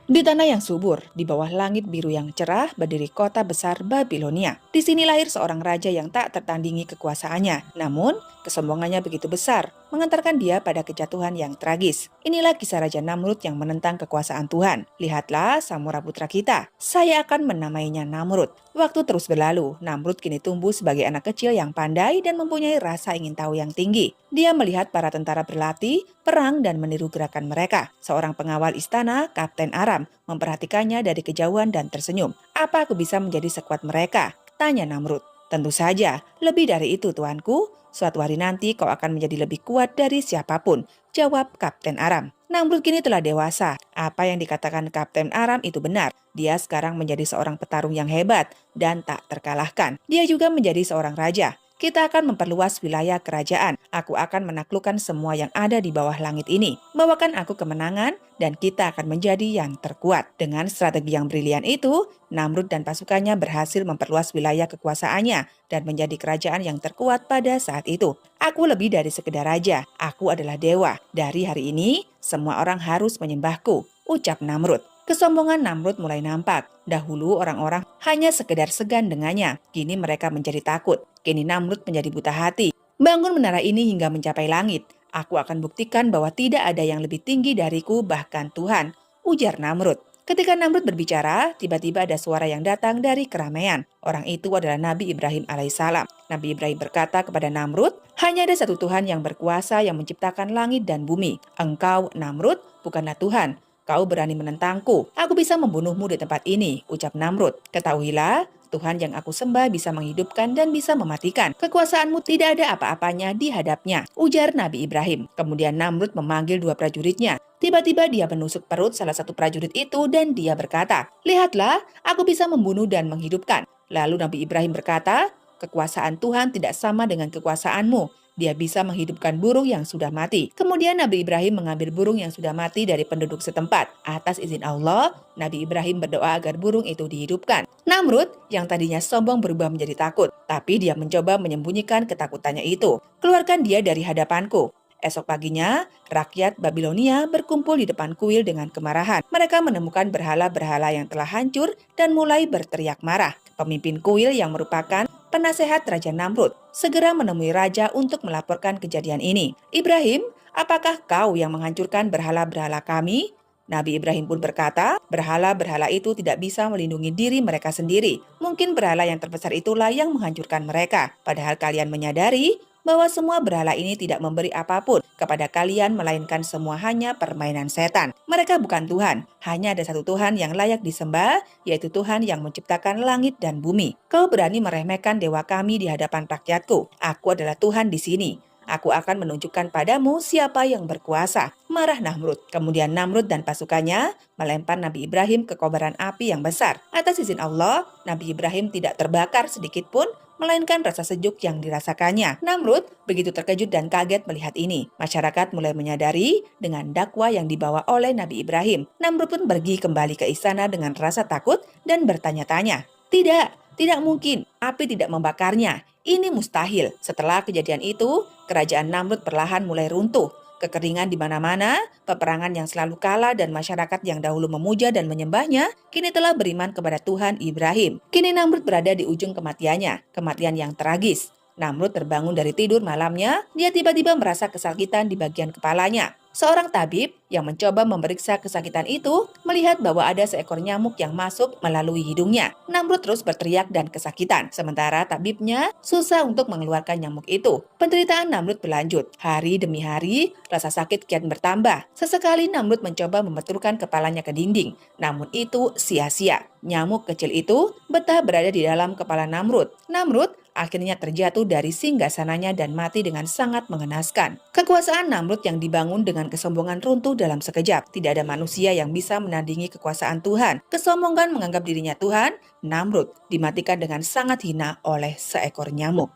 Di tanah yang subur, di bawah langit biru yang cerah, berdiri kota besar Babilonia. Di sini lahir seorang raja yang tak tertandingi kekuasaannya. Namun, kesombongannya begitu besar, mengantarkan dia pada kejatuhan yang tragis. Inilah kisah Raja Namrud yang menentang kekuasaan Tuhan. Lihatlah Samura putra kita. Saya akan menamainya Namrud. Waktu terus berlalu, Namrud kini tumbuh sebagai anak kecil yang pandai dan mempunyai rasa ingin tahu yang tinggi. Dia melihat para tentara berlatih, perang, dan meniru gerakan mereka. Seorang pengawal istana, Kapten Aram, memperhatikannya dari kejauhan dan tersenyum. "Apa aku bisa menjadi sekuat mereka?" tanya Namrud. "Tentu saja, lebih dari itu tuanku. Suatu hari nanti kau akan menjadi lebih kuat dari siapapun," jawab Kapten Aram. Namrud kini telah dewasa. Apa yang dikatakan Kapten Aram itu benar. Dia sekarang menjadi seorang petarung yang hebat dan tak terkalahkan. Dia juga menjadi seorang raja. "Kita akan memperluas wilayah kerajaan. Aku akan menaklukkan semua yang ada di bawah langit ini. Bawakan aku kemenangan dan kita akan menjadi yang terkuat." Dengan strategi yang brilian itu, Namrud dan pasukannya berhasil memperluas wilayah kekuasaannya dan menjadi kerajaan yang terkuat pada saat itu. "Aku lebih dari sekedar raja. Aku adalah dewa. Dari hari ini, semua orang harus menyembahku," ucap Namrud. Kesombongan Namrud mulai nampak. Dahulu orang-orang hanya sekedar segan dengannya. Kini mereka menjadi takut. Kini Namrud menjadi buta hati. "Bangun menara ini hingga mencapai langit. Aku akan buktikan bahwa tidak ada yang lebih tinggi dariku, bahkan Tuhan," ujar Namrud. Ketika Namrud berbicara, tiba-tiba ada suara yang datang dari keramaian. Orang itu adalah Nabi Ibrahim alaihissalam. Nabi Ibrahim berkata kepada Namrud, "Hanya ada satu Tuhan yang berkuasa yang menciptakan langit dan bumi. Engkau, Namrud, bukanlah Tuhan. Kau berani menentangku. Aku bisa membunuhmu di tempat ini," ucap Namrud. "Ketahuilah, Tuhan yang aku sembah bisa menghidupkan dan bisa mematikan. Kekuasaanmu tidak ada apa-apanya di hadapnya," ujar Nabi Ibrahim. Kemudian Namrud memanggil dua prajuritnya. Tiba-tiba dia menusuk perut salah satu prajurit itu dan dia berkata, "Lihatlah, aku bisa membunuh dan menghidupkan." Lalu Nabi Ibrahim berkata, "Kekuasaan Tuhan tidak sama dengan kekuasaanmu. Dia bisa menghidupkan burung yang sudah mati." Kemudian Nabi Ibrahim mengambil burung yang sudah mati dari penduduk setempat. Atas izin Allah, Nabi Ibrahim berdoa agar burung itu dihidupkan. Namrud yang tadinya sombong berubah menjadi takut, tapi dia mencoba menyembunyikan ketakutannya itu. "Keluarkan dia dari hadapanku." Esok paginya, rakyat Babilonia berkumpul di depan kuil dengan kemarahan. Mereka menemukan berhala-berhala yang telah hancur dan mulai berteriak marah. Pemimpin kuil yang merupakan penasehat Raja Namrud segera menemui raja untuk melaporkan kejadian ini. "Ibrahim, apakah kau yang menghancurkan berhala-berhala kami?" Nabi Ibrahim pun berkata, "Berhala-berhala itu tidak bisa melindungi diri mereka sendiri. Mungkin berhala yang terbesar itulah yang menghancurkan mereka. Padahal kalian menyadari bahwa semua berhala ini tidak memberi apapun kepada kalian, melainkan semua hanya permainan setan. Mereka bukan Tuhan. Hanya ada satu Tuhan yang layak disembah, yaitu Tuhan yang menciptakan langit dan bumi. Kau berani meremehkan dewa kami di hadapan rakyatku. Aku adalah Tuhan di sini. Aku akan menunjukkan padamu siapa yang berkuasa," marah Namrud. Kemudian Namrud dan pasukannya melempar Nabi Ibrahim ke kobaran api yang besar. Atas izin Allah, Nabi Ibrahim tidak terbakar sedikit pun, melainkan rasa sejuk yang dirasakannya. Namrud begitu terkejut dan kaget melihat ini. Masyarakat mulai menyadari dengan dakwah yang dibawa oleh Nabi Ibrahim. Namrud pun pergi kembali ke istana dengan rasa takut dan bertanya-tanya, Tidak mungkin, api tidak membakarnya. Ini mustahil." Setelah kejadian itu, kerajaan Namrud perlahan mulai runtuh. Kekeringan di mana-mana, peperangan yang selalu kalah, dan masyarakat yang dahulu memuja dan menyembahnya, kini telah beriman kepada Tuhan Ibrahim. Kini Namrud berada di ujung kematiannya, kematian yang tragis. Namrud terbangun dari tidur malamnya, dia tiba-tiba merasa kesakitan di bagian kepalanya. Seorang tabib yang mencoba memeriksa kesakitan itu melihat bahwa ada seekor nyamuk yang masuk melalui hidungnya. Namrud terus berteriak dan kesakitan, sementara tabibnya susah untuk mengeluarkan nyamuk itu. Penderitaan Namrud berlanjut. Hari demi hari, rasa sakit kian bertambah. Sesekali Namrud mencoba membetulkan kepalanya ke dinding, namun itu sia-sia. Nyamuk kecil itu betah berada di dalam kepala Namrud. Namrud akhirnya terjatuh dari singgasananya dan mati dengan sangat mengenaskan. Kekuasaan Namrud yang dibangun dengan kesombongan runtuh dalam sekejap. Tidak ada manusia yang bisa menandingi kekuasaan Tuhan. Kesombongan menganggap dirinya Tuhan, Namrud dimatikan dengan sangat hina oleh seekor nyamuk.